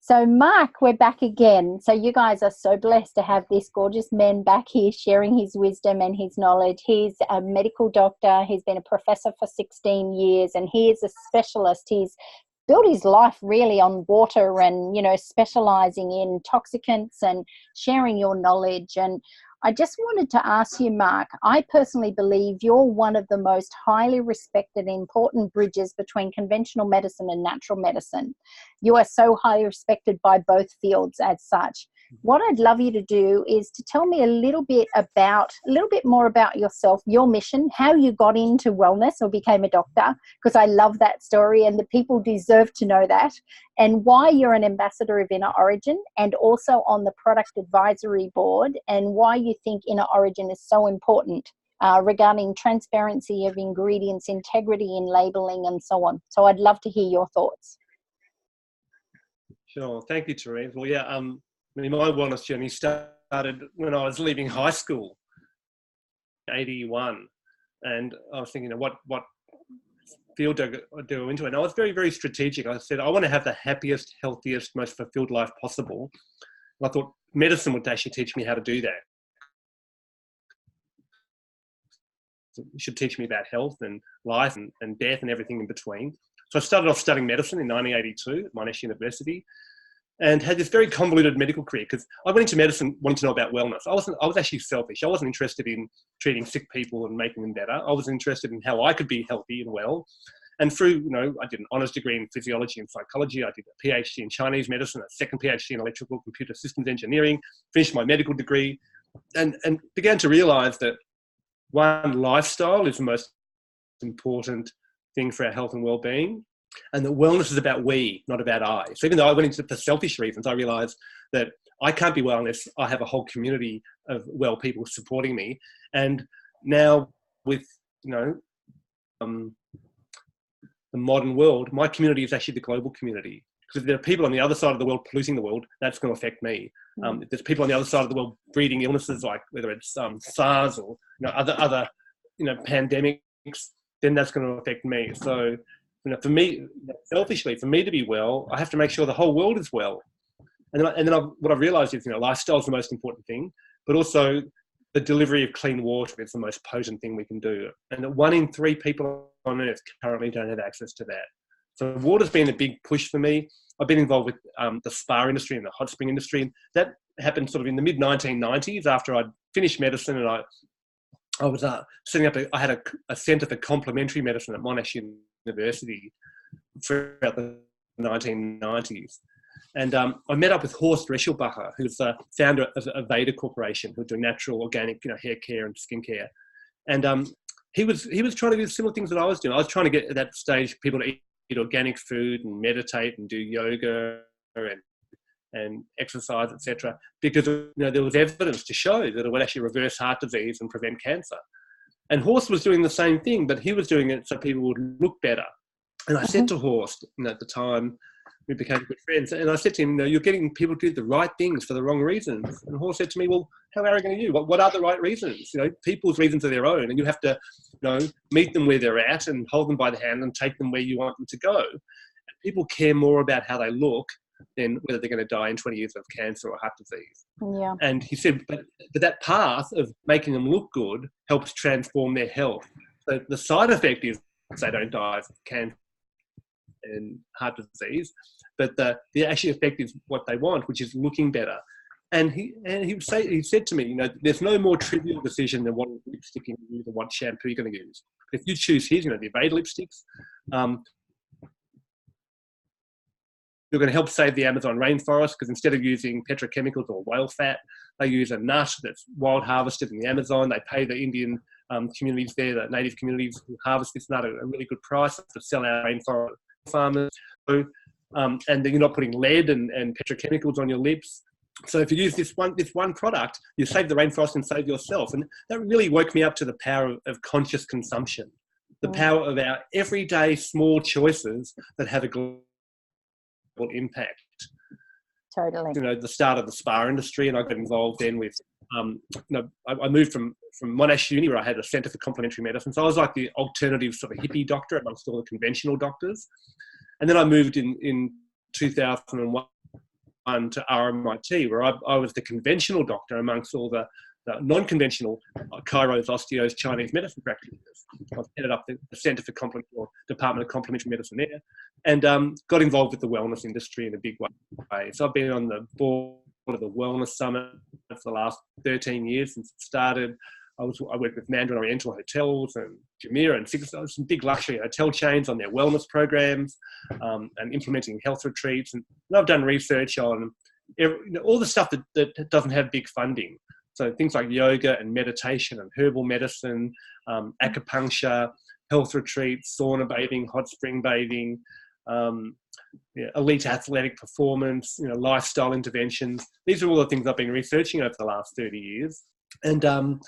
So, Mark, we're back again. So, you guys are so blessed to have this gorgeous man back here sharing his wisdom and his knowledge. He's a medical doctor. He's been a professor for 16 years and he is a specialist. He's built his life really on water and, specializing in toxicants and sharing your knowledge. And I just wanted to ask you, Mark, I personally believe you're one of the most highly respected and important bridges between conventional medicine and natural medicine. You are so highly respected by both fields as such. What I'd love you to do is to tell me a little bit more about yourself, your mission, how you got into wellness or became a doctor, because I love that story and the people deserve to know that, and why you're an ambassador of Inner Origin and also on the product advisory board, and why you think Inner Origin is so important regarding transparency of ingredients, integrity in labeling and so on. So I'd love to hear your thoughts. Sure. Thank you, Therese. Well, yeah, my wellness journey started when I was leaving high school, 81, and I was thinking, what field do I go into? And I was very, very strategic. I said, I want to have the happiest, healthiest, most fulfilled life possible. And I thought medicine would actually teach me how to do that. It should teach me about health and life and death and everything in between. So I started off studying medicine in 1982 at Monash University, and had this very convoluted medical career because I went into medicine wanting to know about wellness. I was actually selfish. I wasn't interested in treating sick people and making them better. I was interested in how I could be healthy and well. And through, I did an honours degree in physiology and psychology. I did a PhD in Chinese medicine, a second PhD in electrical computer systems engineering, finished my medical degree, and began to realise that one, lifestyle is the most important thing for our health and well-being. And that wellness is about we, not about I. So even though I went into it for selfish reasons, I realised that I can't be well unless I have a whole community of well people supporting me. And now with, the modern world, my community is actually the global community. Because if there are people on the other side of the world polluting the world, that's going to affect me. If there's people on the other side of the world breeding illnesses like whether it's SARS or other pandemics, then that's going to affect me. So for me, selfishly, for me to be well, I have to make sure the whole world is well. And then what I've realised is, lifestyle is the most important thing, but also the delivery of clean water is the most potent thing we can do. And that 1 in 3 people on Earth currently don't have access to that. So water's been a big push for me. I've been involved with the spa industry and the hot spring industry. And that happened sort of in the mid-1990s after I'd finished medicine, and I was setting up, I had a centre for complementary medicine at Monash University throughout the 1990s. And I met up with Horst Reschelbacher, who's the founder of Aveda Corporation, who do natural, organic, hair care and skincare. And he was trying to do similar things that I was doing. I was trying to get at that stage people to eat organic food and meditate and do yoga and exercise, etc. Because there was evidence to show that it would actually reverse heart disease and prevent cancer. And Horst was doing the same thing, but he was doing it so people would look better. And I said to Horst, at the time, we became good friends, and I said to him, you're getting people to do the right things for the wrong reasons. And Horst said to me, well, how arrogant are you? What are the right reasons? People's reasons are their own, and you have to, meet them where they're at and hold them by the hand and take them where you want them to go. And people care more about how they look than whether they're going to die in 20 years of cancer or heart disease. Yeah. And he said, but that path of making them look good helps transform their health. So the side effect is they don't die of cancer and heart disease, but the actual effect is what they want, which is looking better. And he said to me, there's no more trivial decision than what lipstick you use or what shampoo you're going to use. If you choose his, the Aveda lipsticks, you're going to help save the Amazon rainforest, because instead of using petrochemicals or whale fat, they use a nut that's wild harvested in the Amazon. They pay the Indian communities there, the native communities who harvest this nut at a really good price to sell our rainforest farmers. So, and then you're not putting lead and petrochemicals on your lips. So if you use this one product, you save the rainforest and save yourself. And that really woke me up to the power of conscious consumption, the power of our everyday small choices that have a global impact. Totally. The start of the spa industry, and I got involved then with, I moved from Monash Uni, where I had a centre for complementary medicine. So I was like the alternative sort of hippie doctor amongst all the conventional doctors. And then I moved in 2001 to RMIT, where I was the conventional doctor amongst all the non-conventional chiros, osteos, Chinese medicine practitioners. I headed up the Centre for or Department of Complementary Medicine there, and got involved with the wellness industry in a big way. So I've been on the board of the Wellness Summit for the last 13 years since it started. I worked with Mandarin Oriental Hotels and Jumeirah and some big luxury hotel chains on their wellness programs, and implementing health retreats. And I've done research on all the stuff that doesn't have big funding. So things like yoga and meditation and herbal medicine, acupuncture, health retreats, sauna bathing, hot spring bathing, elite athletic performance, lifestyle interventions. These are all the things I've been researching over the last 30 years. And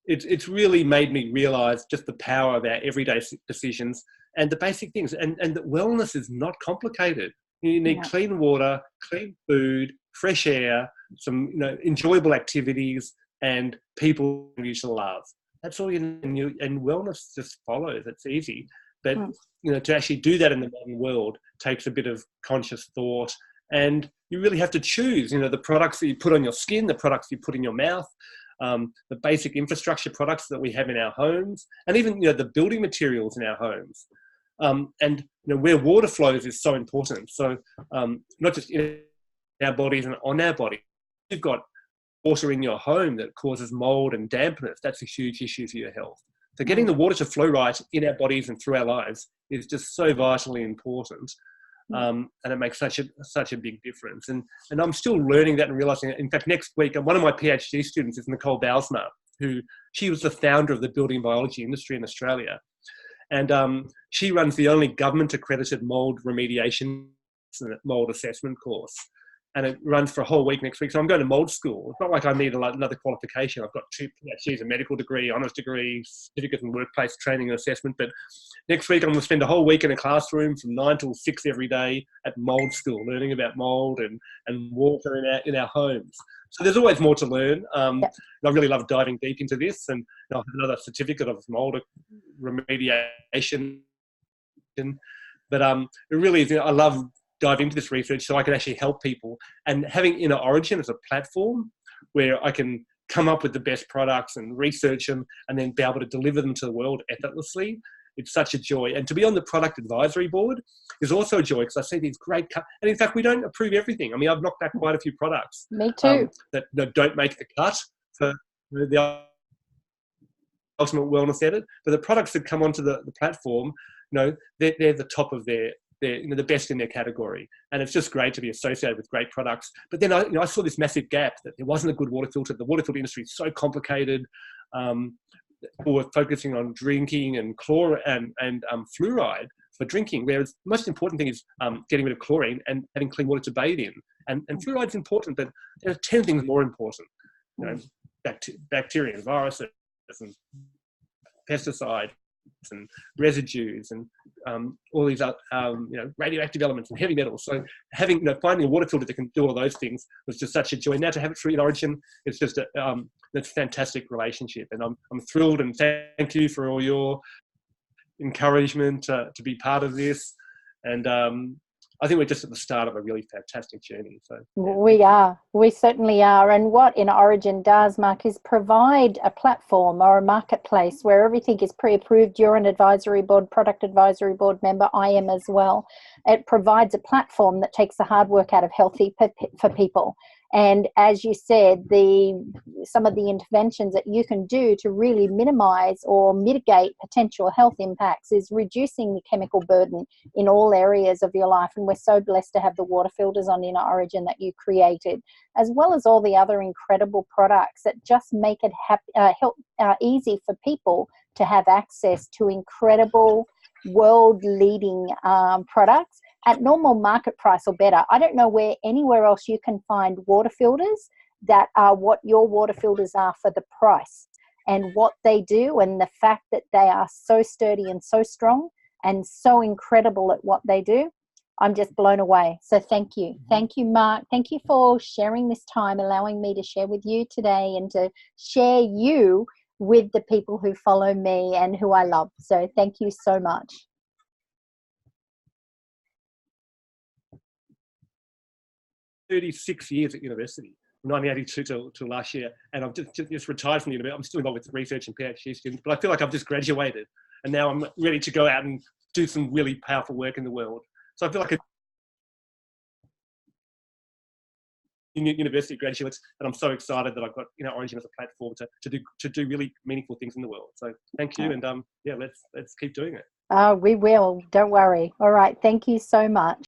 it's really made me realise just the power of our everyday decisions and the basic things. And that wellness is not complicated. You need clean water, clean food, fresh air, some enjoyable activities, and people you to love. That's all you need. And wellness just follows. It's easy. But to actually do that in the modern world takes a bit of conscious thought. And you really have to choose, the products that you put on your skin, the products you put in your mouth, the basic infrastructure products that we have in our homes, and even the building materials in our homes. And where water flows is so important. So not just in our bodies and on our body. You've got water in your home that causes mold and dampness. That's a huge issue for your health. So getting the water to flow right in our bodies and through our lives is just so vitally important. And it makes such a big difference. And I'm still learning that and realising it. In fact, next week, one of my PhD students is Nicole Bausma, she was the founder of the building biology industry in Australia. And she runs the only government-accredited mould remediation and mould assessment course. And it runs for a whole week next week. So I'm going to mould school. It's not like I need another qualification. I've got 2 PhDs, a medical degree, honours degree, certificate in workplace training and assessment. But next week I'm going to spend a whole week in a classroom from 9 till 6 every day at mould school, learning about mould and water in our homes. So there's always more to learn. And I really love diving deep into this. And I have another certificate of mould remediation. But it really is, I love dive into this research so I can actually help people, and having Inner Origin as a platform where I can come up with the best products and research them and then be able to deliver them to the world effortlessly. It's such a joy. And to be on the product advisory board is also a joy, because I see these great and in fact we don't approve everything. I mean, I've knocked back quite a few products Me too. that don't make the cut for the ultimate wellness edit, but the products that come onto the platform, they're the top of they're the best in their category, and it's just great to be associated with great products. But then I saw this massive gap that there wasn't a good water filter. The water filter industry is so complicated. People were focusing on drinking and chlorine and fluoride for drinking, whereas the most important thing is getting rid of chlorine and having clean water to bathe in. And fluoride is important, but there are 10 things more important. Bacteria and viruses and pesticides and residues and all these radioactive elements and heavy metals. So finding a water filter that can do all those things was just such a joy. Now to have it through Inner Origin, it's just it's a fantastic relationship, and I'm thrilled, and thank you for all your encouragement to be part of this. And I think we're just at the start of a really fantastic journey. So we certainly are. And what Inner Origin does, Marc, is provide a platform or a marketplace where everything is pre-approved. You're an advisory board, product advisory board member. I am as well. It provides a platform that takes the hard work out of healthy for people. And as you said, some of the interventions that you can do to really minimize or mitigate potential health impacts is reducing the chemical burden in all areas of your life. And we're so blessed to have the water filters on Inner Origin that you created, as well as all the other incredible products that just make it easy for people to have access to incredible world-leading products at normal market price or better. I don't know where anywhere else you can find water filters that are what your water filters are for the price and what they do, and the fact that they are so sturdy and so strong and so incredible at what they do. I'm just blown away. So thank you. Thank you, Marc. Thank you for sharing this time, allowing me to share with you today and to share you with the people who follow me and who I love. So thank you so much. 36 years at university, 1982 till last year, and I've just retired from the university. I'm still involved with research and PhD students, but I feel like I've just graduated, and now I'm ready to go out and do some really powerful work in the world. So I feel like university graduates, and I'm so excited that I've got Origin as a platform to do really meaningful things in the world. So thank you, and yeah, let's keep doing it. We will. Don't worry. All right. Thank you so much.